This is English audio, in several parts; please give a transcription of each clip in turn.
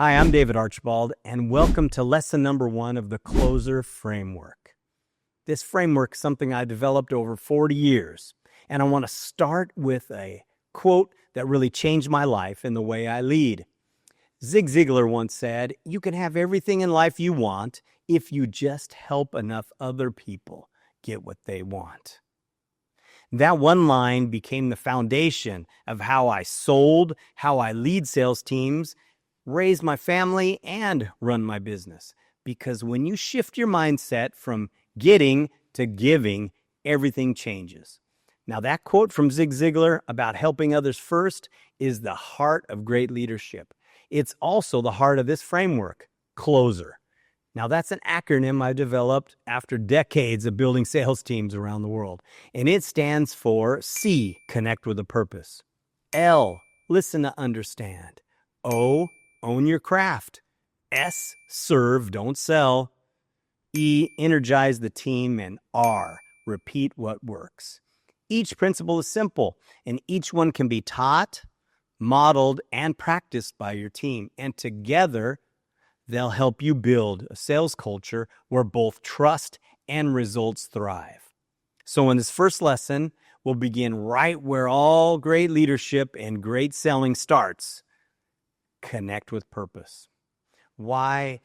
Hi, I'm David Archibald, and welcome to lesson number 1 of the Closer Framework. This framework is something I developed over 40 years, and I want to start with a quote that really changed my life and the way I lead. Zig Ziglar once said, "You can have everything in life you want if you just help enough other people get what they want." That one line became the foundation of how I sold, how I lead sales teams, raise my family, and run my business. Because when you shift your mindset from getting to giving, everything changes. Now, that quote from Zig Ziglar about helping others first is the heart of great leadership. It's also the heart of this framework, Closer. Now, that's an acronym I developed after decades of building sales teams around the world. And it stands for C, connect with a purpose. L, listen to understand. O, own your craft. S, serve, don't sell. E, energize the team. And R, repeat what works. Each principle is simple, and each one can be taught, modeled, and practiced by your team. And together, they'll help you build a sales culture where both trust and results thrive. So in this first lesson, we'll begin right where all great leadership and great selling starts. Connect with purpose. Why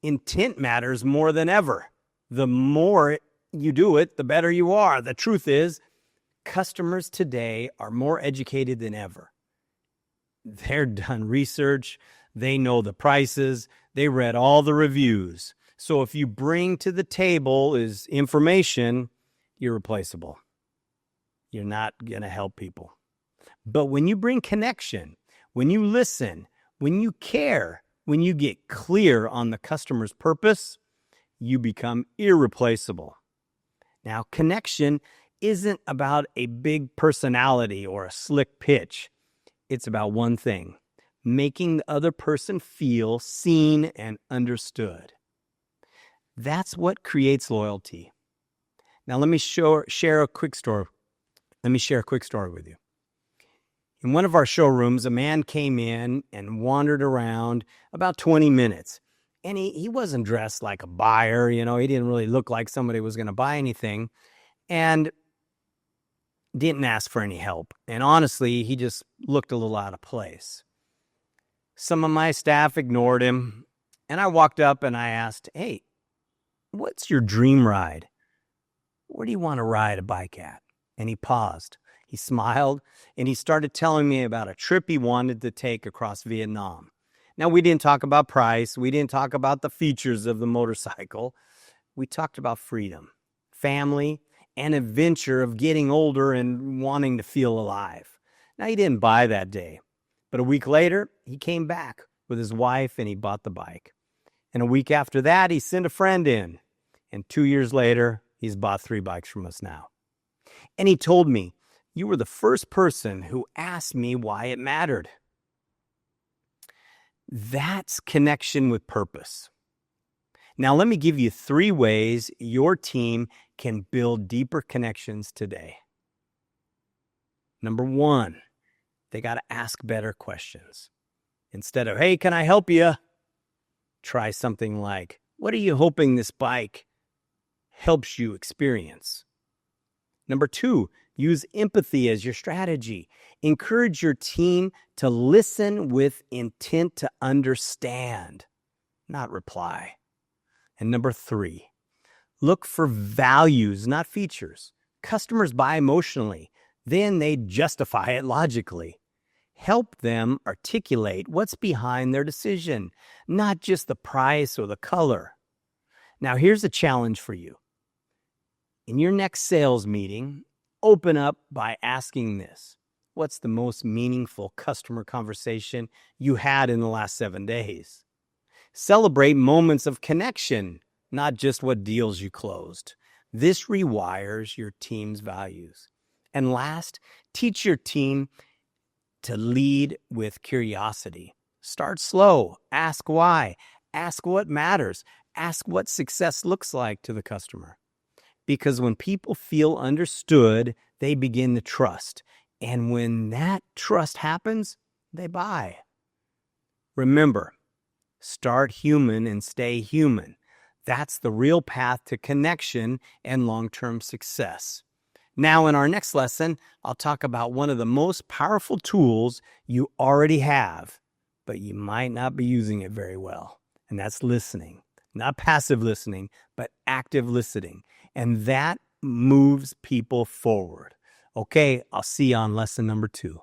intent matters more than ever. The more you do it, the better you are. The truth is, customers today are more educated than ever. They've done research, they know the prices, they read all the reviews. So if you bring to the table is information, you're replaceable. You're not going to help people. But when you bring connection, when you listen, when you care, when you get clear on the customer's purpose, you become irreplaceable. Now, connection isn't about a big personality or a slick pitch. It's about one thing: making the other person feel seen and understood. That's what creates loyalty. Now, let me share a quick story. Let me share a quick story with you. In one of our showrooms, a man came in and wandered around about 20 minutes. And he wasn't dressed like a buyer, he didn't really look like somebody was going to buy anything, and didn't ask for any help. And honestly, he just looked a little out of place. Some of my staff ignored him, and I walked up and I asked, "Hey, what's your dream ride? Where do you want to ride a bike at?" And he paused. He smiled, and he started telling me about a trip he wanted to take across Vietnam. Now, we didn't talk about price. We didn't talk about the features of the motorcycle. We talked about freedom, family, and adventure of getting older and wanting to feel alive. Now, he didn't buy that day, but a week later, he came back with his wife and he bought the bike. And a week after that, he sent a friend in. And 2 years later, he's bought 3 bikes from us now. And he told me, "You were the first person who asked me why it mattered." That's connection with purpose. Now, let me give you 3 ways your team can build deeper connections today. Number 1, they got to ask better questions. Instead of, "Hey, can I help you?" try something like, "What are you hoping this bike helps you experience?" Number 2, use empathy as your strategy. Encourage your team to listen with intent to understand, not reply. And number 3, look for values, not features. Customers buy emotionally, then they justify it logically. Help them articulate what's behind their decision, not just the price or the color. Now, here's a challenge for you. In your next sales meeting, open up by asking this: what's the most meaningful customer conversation you had in the last 7 days? Celebrate moments of connection, not just what deals you closed. This rewires your team's values. And last, teach your team to lead with curiosity. Start slow. Ask why. Ask what matters. Ask what success looks like to the customer. Because when people feel understood, they begin to trust. And when that trust happens, they buy. Remember, Start human and stay human. That's the real path to connection and long-term success. Now, in our next lesson, I'll talk about one of the most powerful tools you already have, but you might not be using it very well, and that's listening. Not passive listening, but active listening. And that moves people forward. Okay, I'll see you on lesson number 2.